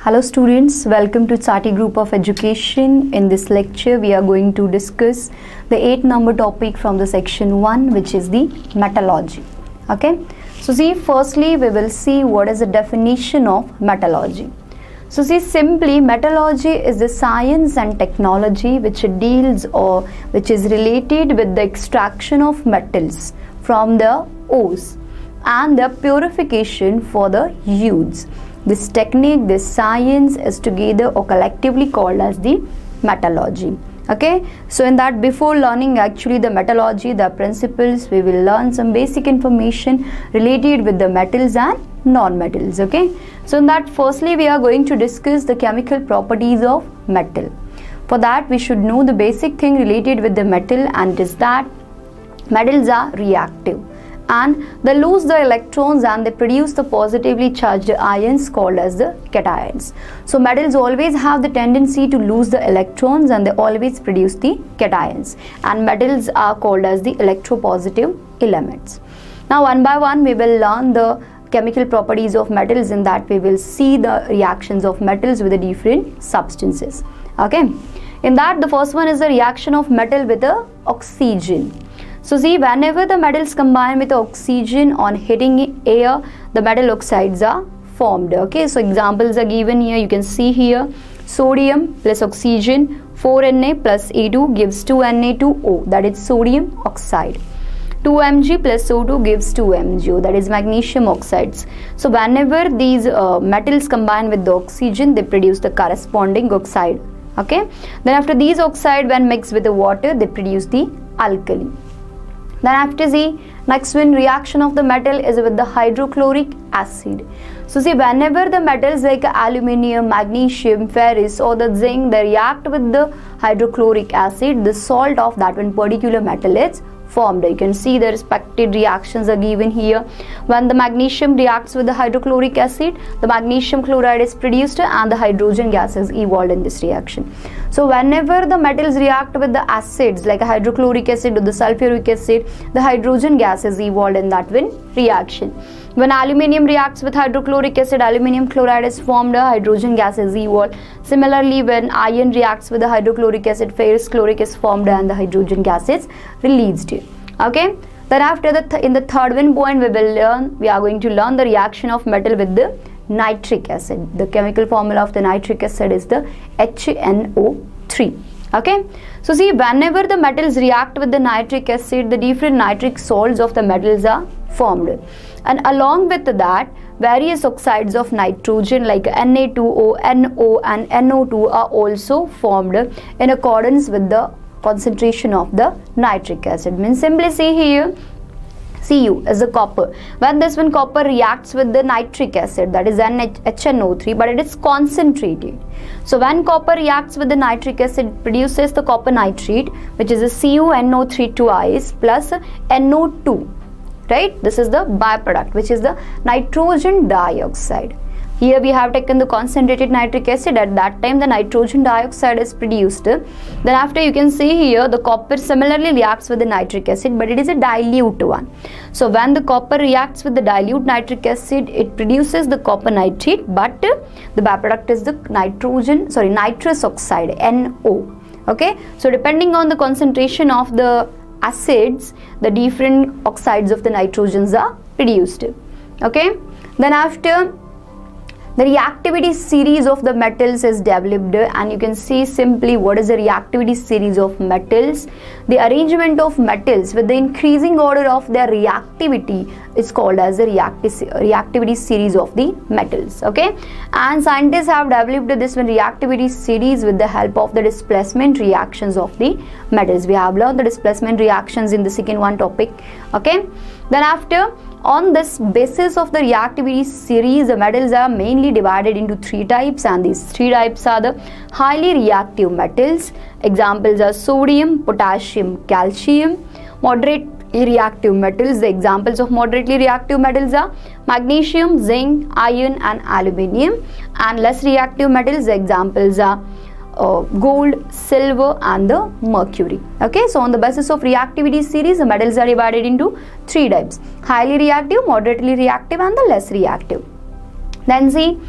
Hello students, welcome to Sati Group of Education. In this lecture, we are going to discuss the 8 number topic from the section 1, which is the metallurgy. Okay, so see, firstly we will see what is the definition of metallurgy. So see, simply metallurgy is the science and technology which deals or which is related with the extraction of metals from the ores and their purification for the use. This technique, this science is together or collectively called as the metallurgy. Okay, so in that, before learning actually the metallurgy, the principles, we will learn some basic information related with the metals and non-metals. Okay, so in that, firstly we are going to discuss the chemical properties of metal. For that, we should know the basic thing related with the metal, and it is that metals are reactive and they lose the electrons and they produce the positively charged ions called as the cations. So metals always have the tendency to lose the electrons and they always produce the cations, and metals are called as the electropositive elements. Now one by one we will learn the chemical properties of metals. In that, we will see the reactions of metals with the different substances. Okay, in that, the first one is the reaction of metal with the oxygen. So see, whenever the metals combine with oxygen on hitting air, the metal oxides are formed. Okay, so examples are given here. You can see here, sodium plus oxygen, 4Na plus A2 gives 2Na2O, that is sodium oxide. 2Mg plus O2 gives 2MgO, that is magnesium oxides. So whenever these metals combine with the oxygen, they produce the corresponding oxide. Okay, then after these oxide, when mixed with the water, they produce the alkali. Then after the next one, reaction of the metal is with the hydrochloric acid. So see, whenever the metals like aluminium, magnesium, ferrous or the zinc, they react with the hydrochloric acid, the salt of that one particular metal is formed. You can see the respective reactions are given here. When the magnesium reacts with the hydrochloric acid, the magnesium chloride is produced and the hydrogen gas is evolved in this reaction. So whenever the metals react with the acids like a hydrochloric acid or the sulfuric acid, the hydrogen gas is evolved in that one reaction. When aluminium reacts with hydrochloric acid, aluminium chloride is formed, a hydrogen gas is evolved. Similarly, when iron reacts with the hydrochloric acid, ferrous chloride is formed and the hydrogen gas is released. Okay, then after in the third one point, we are going to learn the reaction of metal with the nitric acid. The chemical formula of the nitric acid is the HNO3. Okay, so see, whenever the metals react with the nitric acid, the different nitric salts of the metals are formed, and along with that, various oxides of nitrogen like Na2O, NO and NO2 are also formed in accordance with the concentration of the nitric acid. Means simply see here, Cu is the copper. When this one copper reacts with the nitric acid, that is HNO3, but it is concentrated. So when copper reacts with the nitric acid, it produces the copper nitrate, which is a CuNO3 twice plus NO2. Right? This is the byproduct, which is the nitrogen dioxide. Here we have taken the concentrated nitric acid. At that time, the nitrogen dioxide is produced. Then after, you can see here, the copper similarly reacts with the nitric acid, but it is a dilute one. So when the copper reacts with the dilute nitric acid, it produces the copper nitrate, but the byproduct is the nitrous oxide, NO. Okay, so depending on the concentration of the acids, the different oxides of the nitrogens are produced. Okay, then after, the reactivity series of the metals is developed, and you can see simply what is the reactivity series of metals. The arrangement of metals with the increasing order of their reactivity is called as the reactivity series of the metals. Okay, and scientists have developed this one reactivity series with the help of the displacement reactions of the metals. We have learned the displacement reactions in the second one topic. Okay, then after, on this basis of the reactivity series, the metals are mainly divided into 3 types, and these 3 types are the highly reactive metals. Examples are sodium, potassium, calcium. Moderately reactive metals, the examples of moderately reactive metals are magnesium, zinc, iron and aluminium. And less reactive metals, the examples are gold, silver and the mercury. Okay, so on the basis of reactivity series, the metals are divided into 3 types: highly reactive, moderately reactive and the less reactive. Then see,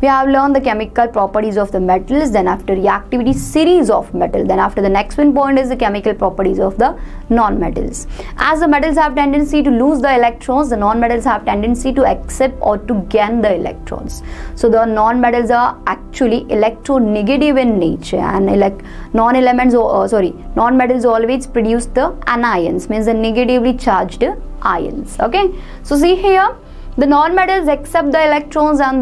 we have learned the chemical properties of the metals, then after reactivity series of metal, then after the next one point is the chemical properties of the non-metals. As the metals have tendency to lose the electrons, the non-metals have tendency to accept or to gain the electrons. So the non-metals are actually electronegative in nature, and non-metals always produce the anions, means the negatively charged ions. Okay, so see here, the non-metals accept the electrons and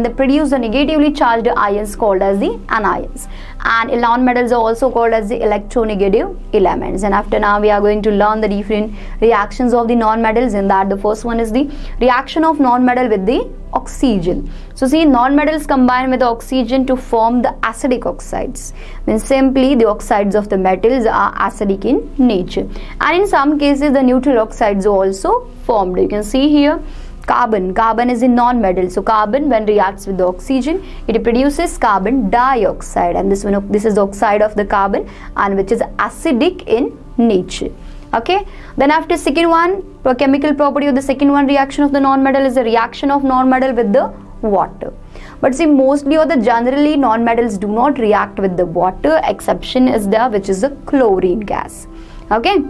they produce the negatively charged ions called as the anions, and non-metals are also called as the electronegative elements. And after now we are going to learn the different reactions of the non-metals. In that, the first one is the reaction of non-metal with the oxygen. So see, non-metals combine with the oxygen to form the acidic oxides, means simply the oxides of the metals are acidic in nature, and in some cases the neutral oxides are also formed. You can see here carbon is a non-metal, so carbon when reacts with the oxygen, it produces carbon dioxide, and this is the oxide of the carbon, and which is acidic in nature. Okay, then after second one, the chemical property of the second one reaction of the non-metal is the reaction of non-metal with the water. But see, mostly or the generally non-metals do not react with the water. Exception is there, which is the chlorine gas. Okay,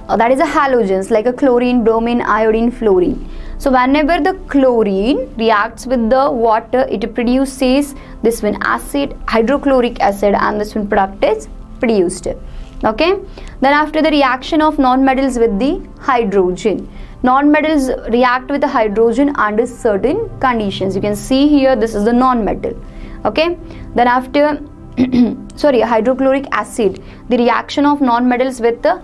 that is a halogens like a chlorine, bromine, iodine, fluorine. So whenever the chlorine reacts with the water, it produces this one acid, hydrochloric acid, and this one product is produced. Okay, then after the reaction of non-metals with the hydrogen, non-metals react with the hydrogen under certain conditions. You can see here, this is the non-metal. Okay, then after hydrochloric acid, the reaction of non-metals with the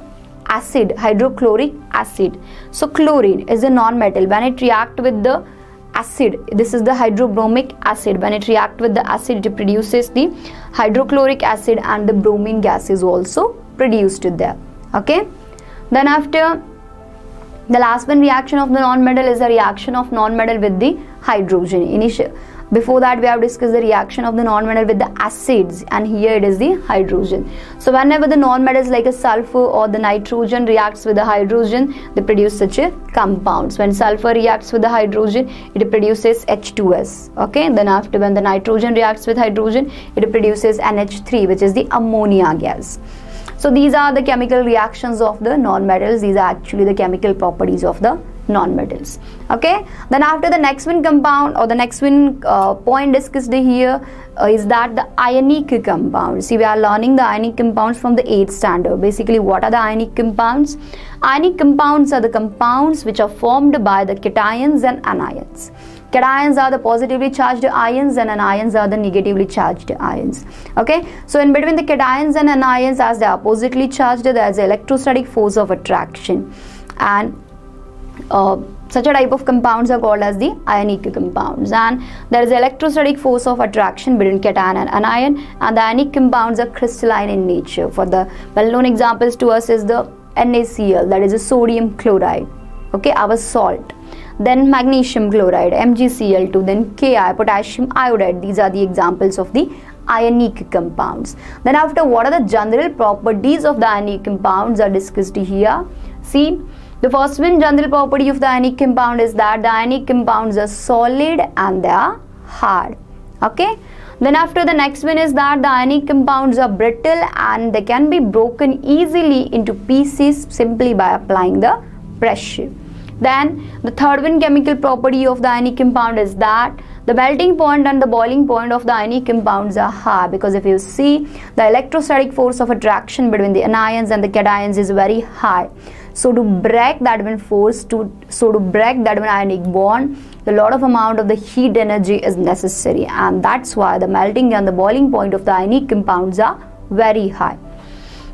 acid, hydrochloric acid. So chlorine is a non-metal. When it reacts with the acid, this is the hydrobromic acid. When it reacts with the acid, it produces the hydrochloric acid, and the bromine gas is also produced there. Okay, then after the last one reaction of the non-metal is the reaction of non-metal with the hydrogen. Before that, we have discussed the reaction of the non-metal with the acids, and here it is the hydrogen. So whenever the non-metals like a sulfur or the nitrogen reacts with the hydrogen, they produce such a compounds. When sulfur reacts with the hydrogen, it produces H2S. Okay, then after when the nitrogen reacts with hydrogen, it produces NH3, which is the ammonia gas. So these are the chemical reactions of the non-metals. These are actually the chemical properties of the non-metals. Okay, then after the next one compound or the next one point discussed here is that the ionic compounds. See, we are learning the ionic compounds from the 8th standard. Basically, what are the ionic compounds? Ionic compounds are the compounds which are formed by the cations and anions. Cations are the positively charged ions, and anions are the negatively charged ions. Okay, so in between the cations and anions, as they are oppositely charged, there is an electrostatic force of attraction, and such a type of compounds are called as the ionic compounds, and there is electrostatic force of attraction between cation and anion, and the ionic compounds are crystalline in nature. For the well-known examples to us is the NaCl, that is a sodium chloride, okay, our salt, then magnesium chloride, MgCl2, then Ki, potassium iodide. These are the examples of the ionic compounds. Then after, what are the general properties of the ionic compounds are discussed here. See, the first one general property of the ionic compound is that the ionic compounds are solid and they are hard. Okay, then after the next one is that the ionic compounds are brittle and they can be broken easily into pieces simply by applying the pressure. Then the third one chemical property of the ionic compound is that the melting point and the boiling point of the ionic compounds are high, because if you see, the electrostatic force of attraction between the anions and the cations is very high. So to break that one force, to break that one ionic bond, a lot of amount of the heat energy is necessary, and that's why the melting and the boiling point of the ionic compounds are very high.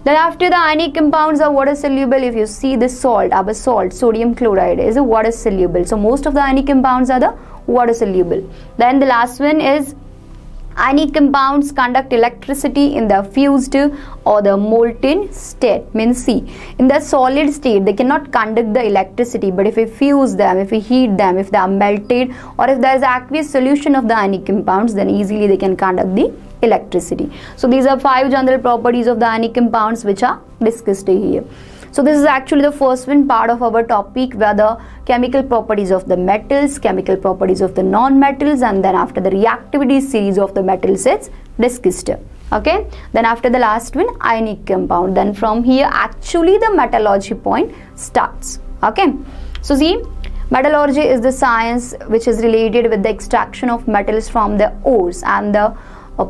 Then after the ionic compounds are water soluble. If you see this salt, our salt, sodium chloride, is a water soluble. So most of the ionic compounds are the water soluble. Then the last one is ionic compounds conduct electricity in the fused or the molten state. Means see, in the solid state they cannot conduct the electricity, but if we fuse them, if we heat them, if they are melted, or if there is aqueous solution of the ionic compounds, then easily they can conduct the electricity. So these are 5 general properties of the ionic compounds which are discussed here. So this is actually the first one part of our topic, where the chemical properties of the metals, chemical properties of the non-metals, and then after the reactivity series of the metals is discussed. Okay, then after the last one, ionic compound. Then from here actually the metallurgy point starts. Okay, so see, metallurgy is the science which is related with the extraction of metals from the ores and the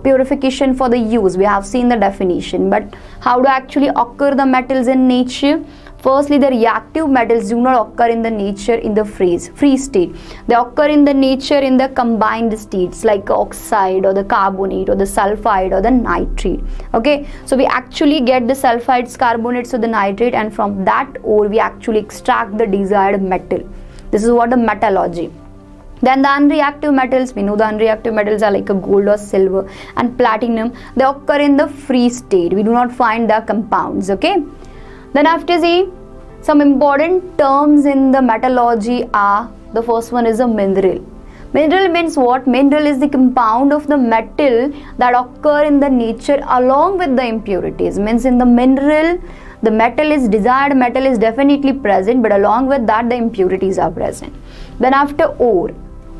purification for the use. We have seen the definition, but how do actually occur the metals in nature? Firstly, the reactive metals do not occur in the nature in the free state. They occur in the nature in the combined states, like oxide or the carbonate or the sulfide or the nitrate. Okay, so we actually get the sulfides, carbonates or the nitrate, and from that ore we actually extract the desired metal. This is what the metallurgy. Then the unreactive metals, we know the unreactive metals are like a gold or silver and platinum. They occur in the free state. We do not find the compounds. Okay. Then after, see, some important terms in the metallurgy are, the first one is a mineral. Mineral means what? Mineral is the compound of the metal that occur in the nature along with the impurities. Means in the mineral, the metal is, desired metal is definitely present, but along with that the impurities are present. Then after, ore.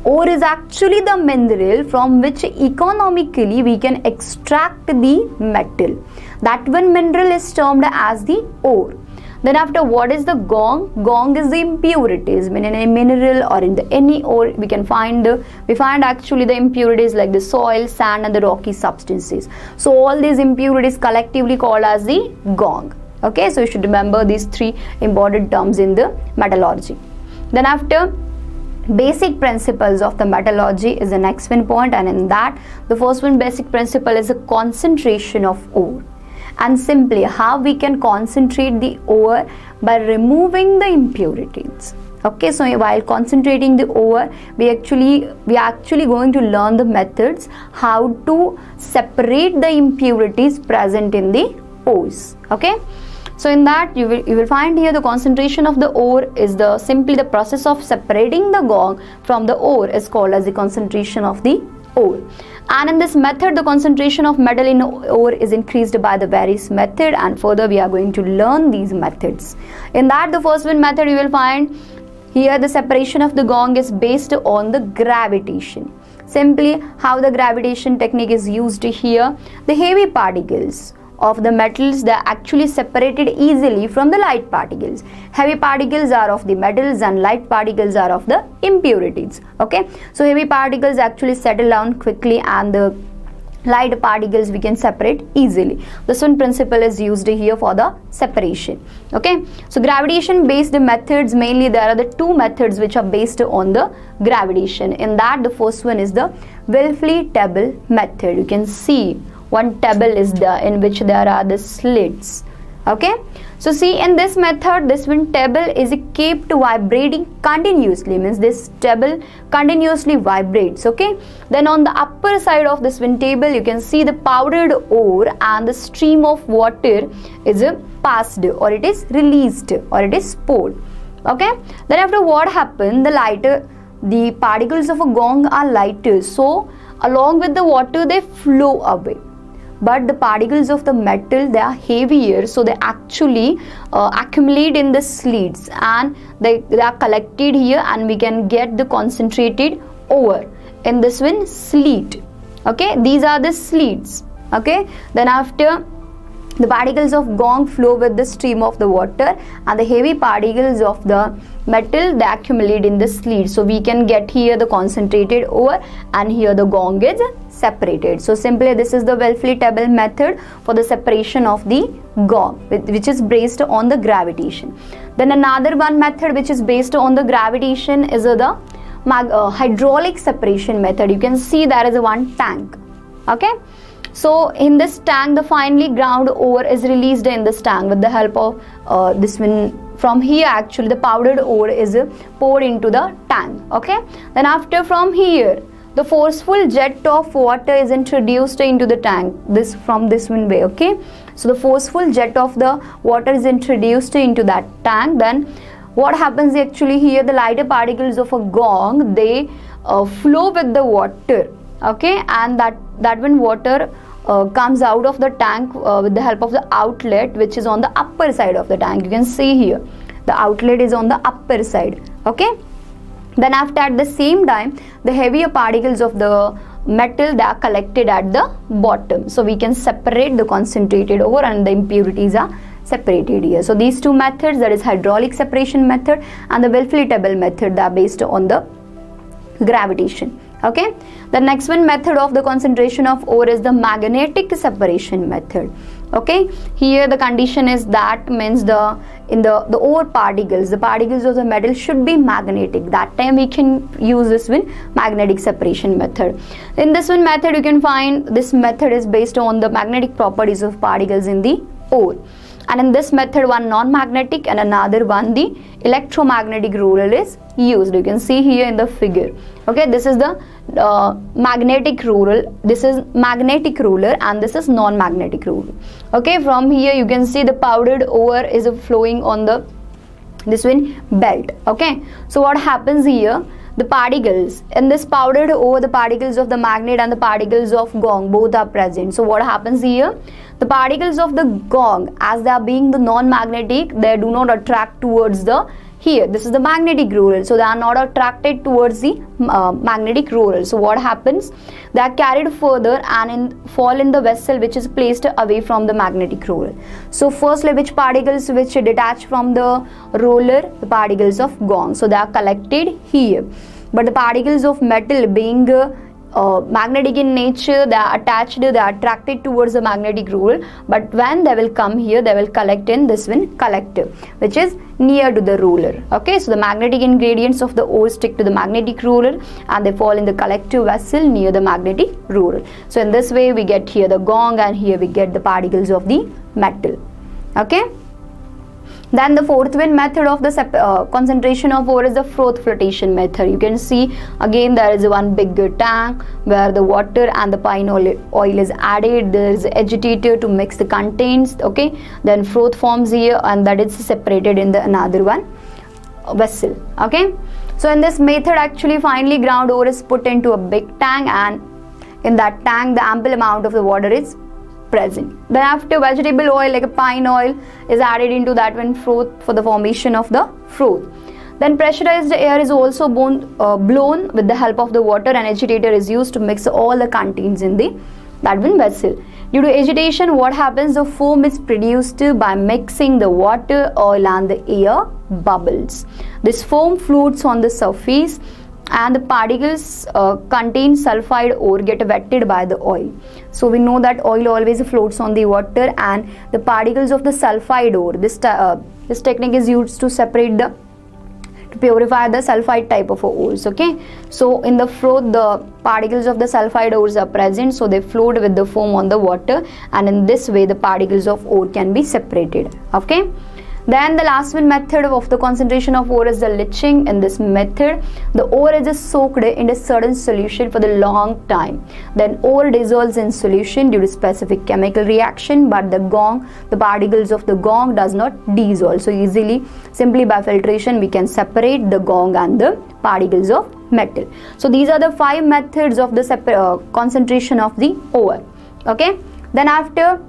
Ore is actually the mineral from which economically we can extract the metal. That one mineral is termed as the ore. Then after, what is the gong? Gong is the impurities. In a mineral or in the any ore we find actually the impurities like the soil, sand and the rocky substances. So all these impurities collectively called as the gong. Okay, so you should remember these three important terms in the metallurgy. Then after, basic principles of the metallurgy is the next one point, and in that the first one basic principle is the concentration of ore. And simply how we can concentrate the ore by removing the impurities. Okay, so while concentrating the ore, we are actually going to learn the methods how to separate the impurities present in the ores. Okay, so in that you will find here the concentration of the ore is simply the process of separating the gong from the ore is called as the concentration of the ore. And in this method, the concentration of metal in ore is increased by the various method, and further we are going to learn these methods. In that, the first one method you will find here, the separation of the gong is based on the gravitation. Simply how the gravitation technique is used here, the heavy particles of the metals, they are actually separated easily from the light particles. Heavy particles are of the metals and light particles are of the impurities. Okay, so heavy particles actually settle down quickly and the light particles we can separate easily. This one principle is used here for the separation. Okay, so gravitation based methods, mainly there are the two methods which are based on the gravitation. In that, the first one is the Wilfley table method. You can see one table is there in which there are the slits. Okay, so see, in this method, this one table is kept vibrating continuously, means this table continuously vibrates. Okay, then on the upper side of this one table you can see the powdered ore and the stream of water is passed, or it is released, or it is poured. Okay, then after, what happened, the particles of a gong are lighter, so along with the water they flow away. But the particles of the metal, they are heavier, so they actually accumulate in the slits and they are collected here, and we can get the concentrated ore in this one slit. Okay, these are the slits. Okay, then after, the particles of gong flow with the stream of the water, and the heavy particles of the metal, they accumulate in the slit. So we can get here the concentrated ore, and here the gong is separated. So simply this is the Wilfley table method for the separation of the gong, which is based on the gravitation. Then another one method which is based on the gravitation is the hydraulic separation method. You can see there is one tank. Okay, so in this tank, the finely ground ore is released in this tank with the help of this one. From here actually the powdered ore is poured into the tank. Okay, then after, from here the forceful jet of water is introduced into the tank, from this one way. Okay, so the forceful jet of the water is introduced into that tank. Then what happens actually here, the lighter particles of a gong, they flow with the water. Okay, and that when water comes out of the tank with the help of the outlet, which is on the upper side of the tank. You can see here the outlet is on the upper side. Okay, then after, at the same time, the heavier particles of the metal, they are collected at the bottom, so we can separate the concentrated ore and the impurities are separated here. So these two methods, that is hydraulic separation method and the well-fillable method, they are based on the gravitation. Okay, the next one method of the concentration of ore is the magnetic separation method. Okay, here the condition is that means the ore particles, the particles of the metal should be magnetic. That time we can use this one magnetic separation method. In this one method, you can find this method is based on the magnetic properties of particles in the ore. And in this method, one non-magnetic and another one the electromagnetic roller is used. You can see here in the figure. Okay, this is the magnetic roller, this is magnetic roller, and this is non-magnetic roller. Okay, from here you can see the powdered ore is flowing on the this one belt. Okay, so what happens here, the particles in this powdered ore, the particles of the magnet and the particles of gong, both are present. So what happens here, the particles of the gong, as they are being the non-magnetic, they do not attract towards the here, this is the magnetic roller, so they are not attracted towards the magnetic roller. So what happens, they are carried further and fall in the vessel which is placed away from the magnetic roller. So firstly, which particles which detach from the roller, the particles of gong, so they are collected here. But the particles of metal being magnetic in nature, they are attached, they are attracted towards the magnetic roller, but when they will come here, they will collect in this one collector, which is near to the roller. Okay, so the magnetic ingredients of the ore stick to the magnetic roller and they fall in the collective vessel near the magnetic roller. So in this way we get here the gong and here we get the particles of the metal. Okay, then the fourth one method of the concentration of ore is the froth flotation method. You can see again there is one bigger tank where the water and the pine oil is added. There is agitator to mix the contents. Okay, then froth forms here and that is separated in the another one vessel. Okay, so in this method actually finely ground ore is put into a big tank and in that tank the ample amount of the water is present. Then after, vegetable oil like a pine oil is added into that one froth for the formation of the froth. Then pressurized air is also blown with the help of the water and agitator is used to mix all the contents in the that one vessel. Due to agitation, what happens, the foam is produced by mixing the water, oil and the air bubbles. This foam floats on the surface and the particles contain sulfide ore get wetted by the oil. So we know that oil always floats on the water and the particles of the sulfide ore, this technique is used to separate to purify the sulfide type of ores. Okay, so in the froth the particles of the sulfide ores are present, so they float with the foam on the water and in this way the particles of ore can be separated. Okay, then the last one method of the concentration of ore is the leaching. In this method, the ore is just soaked in a certain solution for the long time. Then ore dissolves in solution due to specific chemical reaction, but the particles of the gong does not dissolve. So easily, simply by filtration, we can separate the gong and the particles of metal. So these are the 5 methods of the concentration of the ore. Okay. Then after,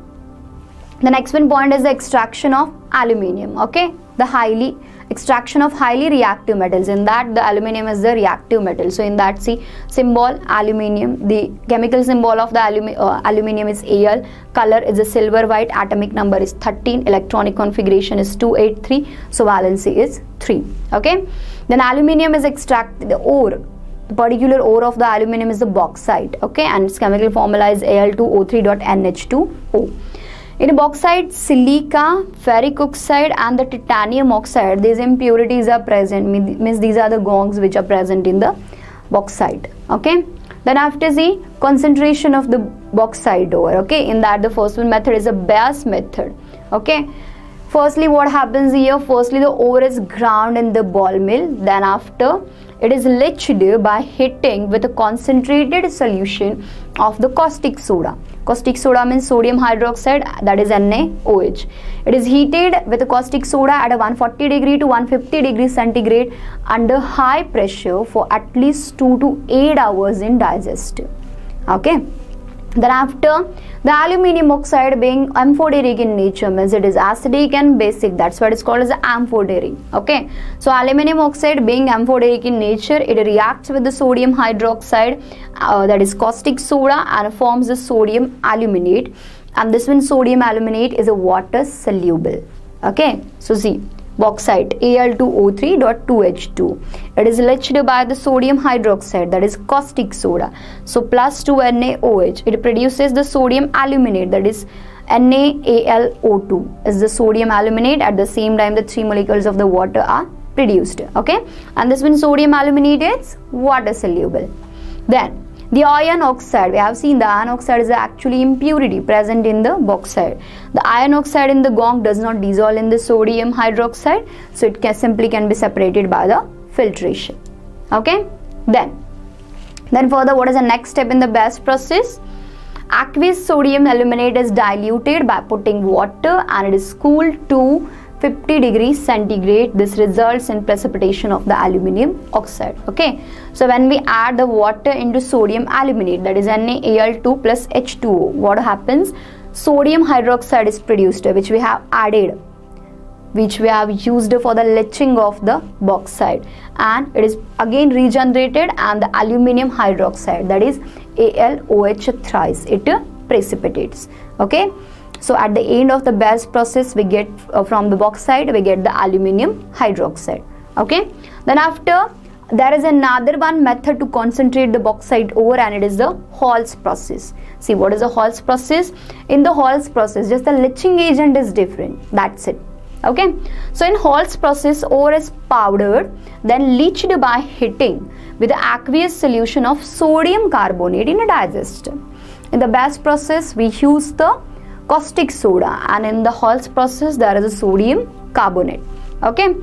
the next one point is the extraction of aluminium. Okay, the extraction of highly reactive metals. In that, the aluminium is the reactive metal. So in that, see symbol aluminium. The chemical symbol of the aluminium is Al. Color is a silver white. Atomic number is 13. Electronic configuration is 283. So valency is 3. Okay. Then aluminium is extracted. The ore. The particular ore of the aluminium is the bauxite. Okay, and its chemical formula is Al2O3.NH2O. In bauxite, silica, ferric oxide and the titanium oxide, these impurities are present, means these are the gongs which are present in the bauxite. Okay. Then after the concentration of the bauxite ore, okay, in that the first one method is a Bayes method. Okay. Firstly, what happens here? Firstly, the ore is ground in the ball mill. Then after, it is leached by heating with a concentrated solution of the caustic soda. Caustic soda means sodium hydroxide, that is NaOH. It is heated with a caustic soda at a 140 degree to 150 degrees centigrade under high pressure for at least 2 to 8 hours in digester. Okay. Then after, The aluminium oxide being amphoteric in nature means it is acidic and basic. That's what it's called as amphoteric. Okay, so aluminium oxide being amphoteric in nature, it reacts with the sodium hydroxide, that is caustic soda, and forms the sodium aluminate. And this one sodium aluminate is a water soluble. Okay, so see, bauxite Al2O3.2H2, it is leached by the sodium hydroxide, that is caustic soda, so plus 2 NaOH, it produces the sodium aluminate, that is NaAlO2 is the sodium aluminate. At the same time the 3 molecules of the water are produced. Okay, and this one sodium aluminate is water soluble. Then the iron oxide, we have seen the iron oxide is actually impurity present in the bauxite. The iron oxide in the gong does not dissolve in the sodium hydroxide, so it simply can be separated by the filtration. Okay, then further, what is the next step in the BAS process? Aqueous sodium aluminate is diluted by putting water and it is cooled to 50 degrees centigrade. This results in precipitation of the aluminium oxide. Okay, so when we add the water into sodium aluminate, that is NaAl2 plus H2O, what happens? Sodium hydroxide is produced, which we have added, which we have used for the leaching of the bauxite, and it is again regenerated, and the aluminium hydroxide, that is AlOH thrice, it precipitates. Okay, so at the end of the BAS process, we get from the bauxite we get the aluminium hydroxide. Okay, then after there is another one method to concentrate the bauxite ore, and it is the Hall's process. See, what is the Hall's process? In the Hall's process, just the leaching agent is different, that's it. Okay, so in Hall's process, ore is powdered, then leached by heating with the aqueous solution of sodium carbonate in a digester. In the BAS process, we use the caustic soda, and in the Hall's process there is a sodium carbonate. Okay,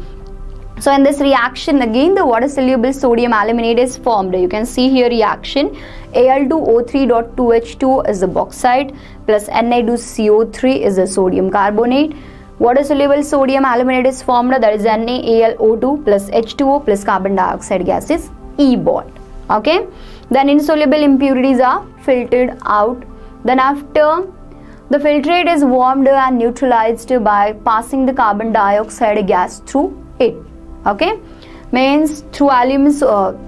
so in this reaction again the water soluble sodium aluminate is formed. You can see here reaction, Al2O3.2H2 is the bauxite plus Na2CO3 is the sodium carbonate. Water soluble sodium aluminate is formed, that is NaAlO2 plus H2O plus carbon dioxide gas is E bond. Okay, then insoluble impurities are filtered out. Then after, the filtrate is warmed and neutralized by passing the carbon dioxide gas through it. Okay, means through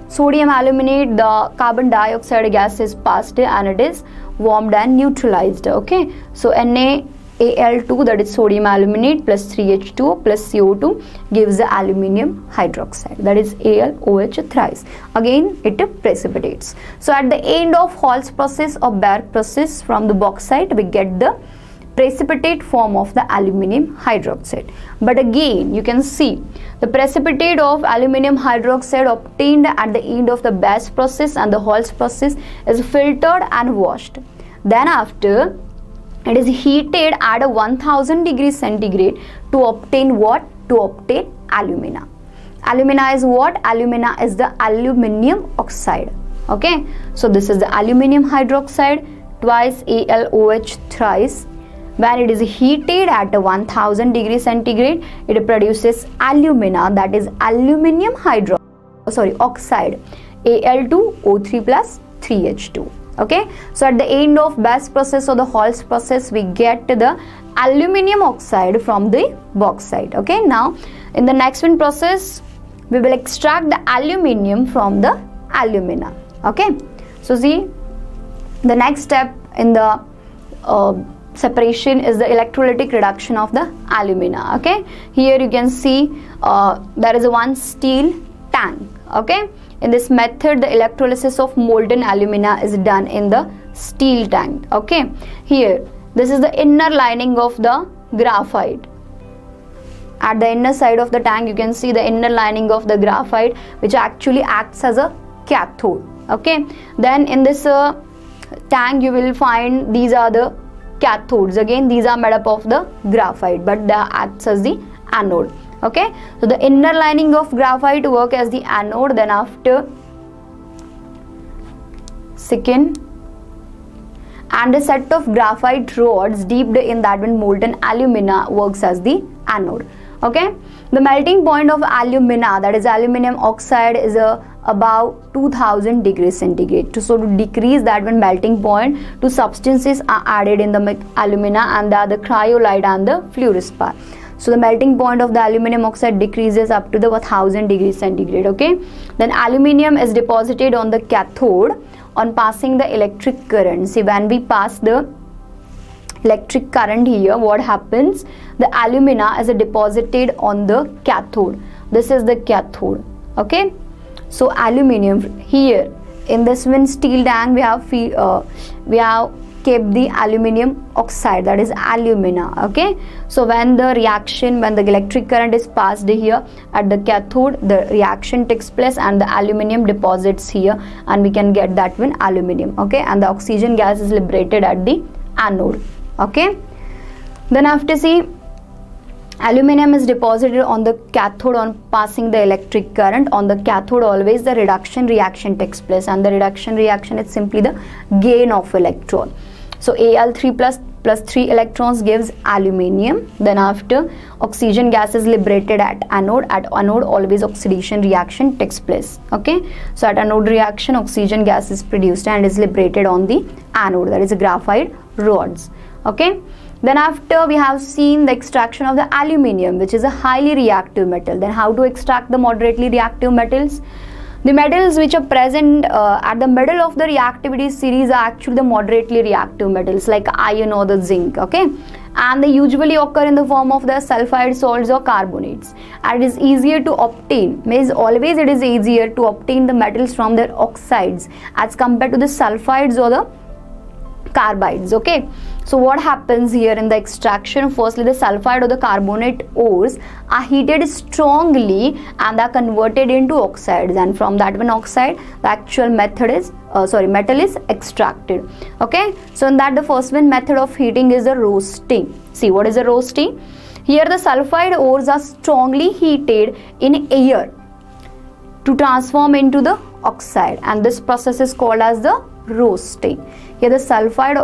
sodium aluminate the carbon dioxide gas is passed and it is warmed and neutralized. Okay, so NaAl2, that is sodium aluminate plus 3H2O plus CO2 gives the aluminium hydroxide, that is AlOH thrice. Again it precipitates. So at the end of Hall's process or BAS process, from the bauxite we get the precipitate form of the aluminium hydroxide. But again you can see the precipitate of aluminium hydroxide obtained at the end of the BAS process and the Hall's process is filtered and washed. Then after, it is heated at a 1000 degrees centigrade to obtain what? To obtain alumina. Alumina is what? Alumina is the aluminium oxide. Okay, so this is the aluminium hydroxide twice AlOH thrice. When it is heated at a 1000 degrees centigrade, it produces alumina, that is aluminium oxide Al2O3 plus 3H2. Okay, so at the end of BAS process or the Hall's process, we get the aluminium oxide from the bauxite. Okay, now in the next one process, we will extract the aluminium from the alumina. Okay, so see, the next step in the separation is the electrolytic reduction of the alumina. Okay, here you can see there is one steel tank. Okay, in this method the electrolysis of molten alumina is done in the steel tank. Okay, here this is the inner lining of the graphite. At the inner side of the tank you can see the inner lining of the graphite, which actually acts as a cathode. Okay, then in this tank you will find these are the cathodes. Again these are made up of the graphite, but they acts as the anode. Okay, so the inner lining of graphite work as the anode, then after second, and a set of graphite rods dipped in that one molten alumina works as the anode. Okay, the melting point of alumina, that is aluminum oxide, is about 2000 degrees centigrade. So to decrease that one melting point, two substances are added in the alumina, and they are the cryolite and the fluorspar. So the melting point of the aluminum oxide decreases up to the 1000 degrees centigrade. Okay, then aluminium is deposited on the cathode on passing the electric current. See, when we pass the electric current here, what happens? The alumina is deposited on the cathode. This is the cathode. Okay, so aluminium here in this one steel tank we have kept the aluminium oxide, that is alumina. Okay, so when the electric current is passed here at the cathode, the reaction takes place and the aluminium deposits here, and we can get that one aluminium. Okay, and the oxygen gas is liberated at the anode. Okay, then after, see, aluminum is deposited on the cathode on passing the electric current. On the cathode always the reduction reaction takes place, and the reduction reaction is simply the gain of electron. So Al3 plus 3 electrons gives aluminium. Then after, oxygen gas is liberated at anode. At anode always oxidation reaction takes place. Okay, so at anode reaction oxygen gas is produced and is liberated on the anode, that is graphite rods. Okay, then after we have seen the extraction of the aluminium, which is a highly reactive metal. Then how to extract the moderately reactive metals? The metals which are present at the middle of the reactivity series are actually the moderately reactive metals, like iron or the zinc. Okay, and they usually occur in the form of the sulfide salts or carbonates, and it is easier to obtain, means always it is easier to obtain the metals from their oxides as compared to the sulfides or the carbides. Okay, so what happens here in the extraction? Firstly, the sulfide or the carbonate ores are heated strongly and are converted into oxides, and from that one oxide the actual metal is extracted. Okay, so in that the first one method of heating is the roasting. See, what is the roasting? Here the sulfide ores are strongly heated in air to transform into the oxide, and this process is called as the roasting. Here the sulfide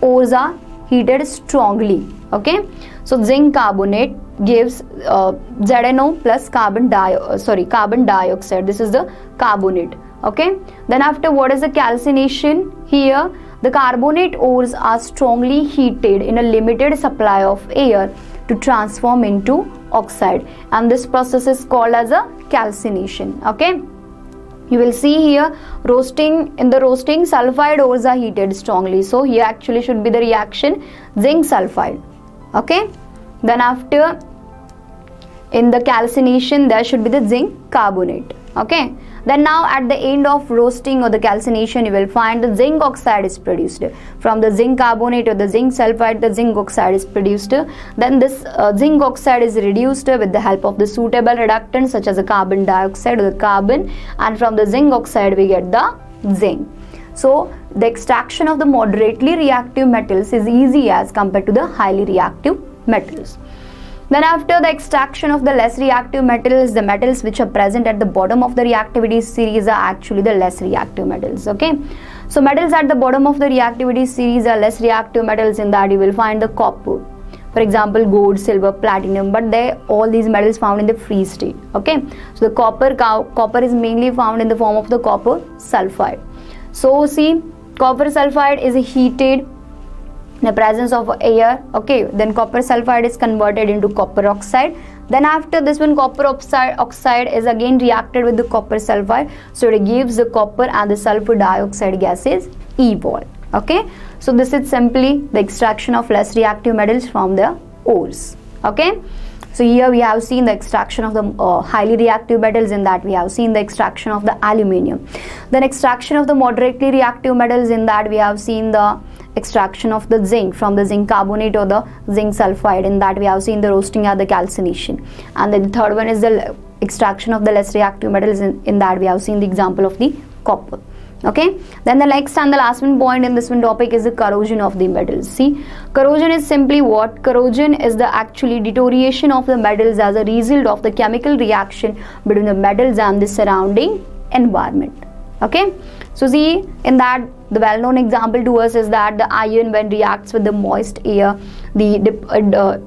ores are heated strongly. Okay, so zinc carbonate gives ZNO plus carbon dioxide. This is the carbonate. Okay, then after, what is the calcination? Here the carbonate ores are strongly heated in a limited supply of air to transform into oxide, and this process is called as a calcination. Okay, you will see here roasting. In the roasting, sulfide ores are heated strongly, so here actually should be the reaction zinc sulfide. Okay, then after, in the calcination there should be the zinc carbonate. Okay, then now at the end of roasting or the calcination, you will find the zinc oxide is produced. From the zinc carbonate or the zinc sulfide, the zinc oxide is produced. Then this zinc oxide is reduced with the help of the suitable reductants such as the carbon dioxide or the carbon, and from the zinc oxide we get the zinc. So the extraction of the moderately reactive metals is easy as compared to the highly reactive metals. Then after, the extraction of the less reactive metals, the metals which are present at the bottom of the reactivity series are actually the less reactive metals. Okay, so metals at the bottom of the reactivity series are less reactive metals. In that you will find the copper, for example gold, silver, platinum, but all these metals found in the free state. Okay, so the copper is mainly found in the form of the copper sulfide. So see, copper sulfide is heated in the presence of air. Okay, then copper sulfide is converted into copper oxide. Then after this one, copper oxide is again reacted with the copper sulfide, so it gives the copper and the sulfur dioxide gases evolve. Okay, so this is simply the extraction of less reactive metals from the ores. Okay, so here we have seen the extraction of the highly reactive metals. In that we have seen the extraction of the aluminium. Then extraction of the moderately reactive metals. In that we have seen the extraction of the zinc from the zinc carbonate or the zinc sulfide. In that we have seen the roasting or the calcination. And then the third one is the extraction of the less reactive metals. In that we have seen the example of the copper. Okay, then the next and the last one point in this one topic is the corrosion of the metals. See, corrosion is simply what? Corrosion is the actually deterioration of the metals as a result of the chemical reaction between the metals and the surrounding environment. Okay, so see, in that the well-known example to us is that the iron, when reacts with the moist air, the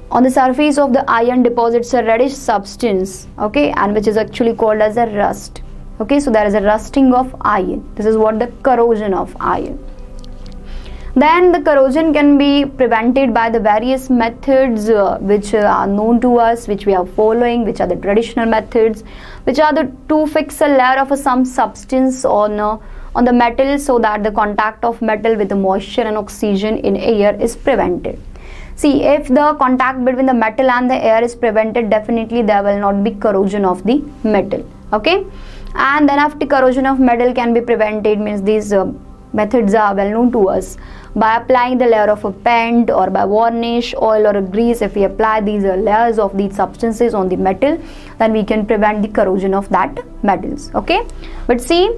on the surface of the iron deposits a reddish substance, okay, and which is actually called as a rust. Okay, so there is a rusting of iron. This is what the corrosion of iron. Then the corrosion can be prevented by the various methods which are known to us, which we are following, which are the traditional methods, which are to fix a layer of some substance on the metal so that the contact of metal with the moisture and oxygen in air is prevented. See, if the contact between the metal and the air is prevented, definitely there will not be corrosion of the metal. Okay, and then after corrosion of metal can be prevented, means these methods are well known to us, by applying the layer of a paint or by varnish, oil or a grease. If we apply these layers of these substances on the metal, then we can prevent the corrosion of that metals. Okay, but see,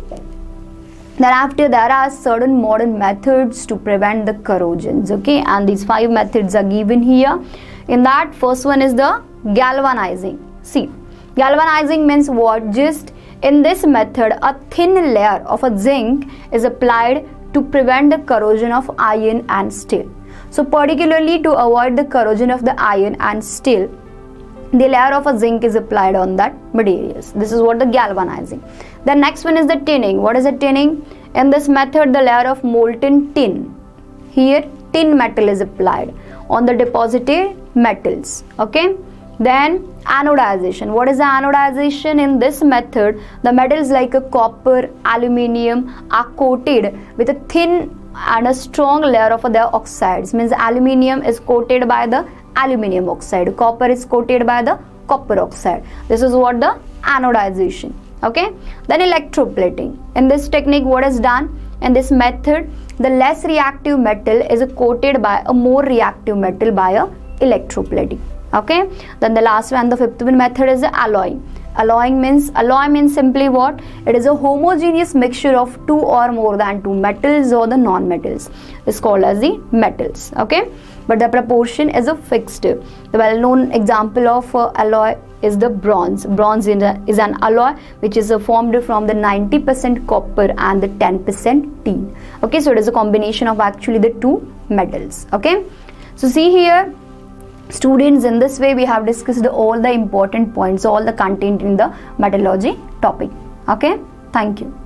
thereafter there are certain modern methods to prevent the corrosions. Okay, and these 5 methods are given here. In that, first one is the galvanizing. See, galvanizing means what? Just in this method, a thin layer of a zinc is applied to prevent the corrosion of iron and steel. So particularly to avoid the corrosion of the iron and steel, the layer of a zinc is applied on that materials. This is what the galvanizing. The next one is the tinning. What is the tinning? In this method, the layer of molten tin, here tin metal is applied on the deposited metals. Okay, then anodization. What is the anodization? In this method, the metals like a copper, aluminium are coated with a thin and a strong layer of their oxides. Means aluminium is coated by the aluminium oxide, copper is coated by the copper oxide. This is what the anodization. Okay, then electroplating. In this technique, what is done? In this method, the less reactive metal is coated by a more reactive metal by a electroplating. Okay, then the last one, the 5th one method is the alloying. Alloy means simply what? It is a homogeneous mixture of 2 or more than 2 metals or the non-metals. It's called as the metals. Okay, but the proportion is a fixed. The well-known example of alloy is the bronze. Bronze is an alloy which is formed from the 90% copper and the 10% tin. Okay, so it is a combination of actually the 2 metals. Okay, so see here, students, in this way we have discussed all the important points, all the content in the metallurgy topic. Okay, thank you.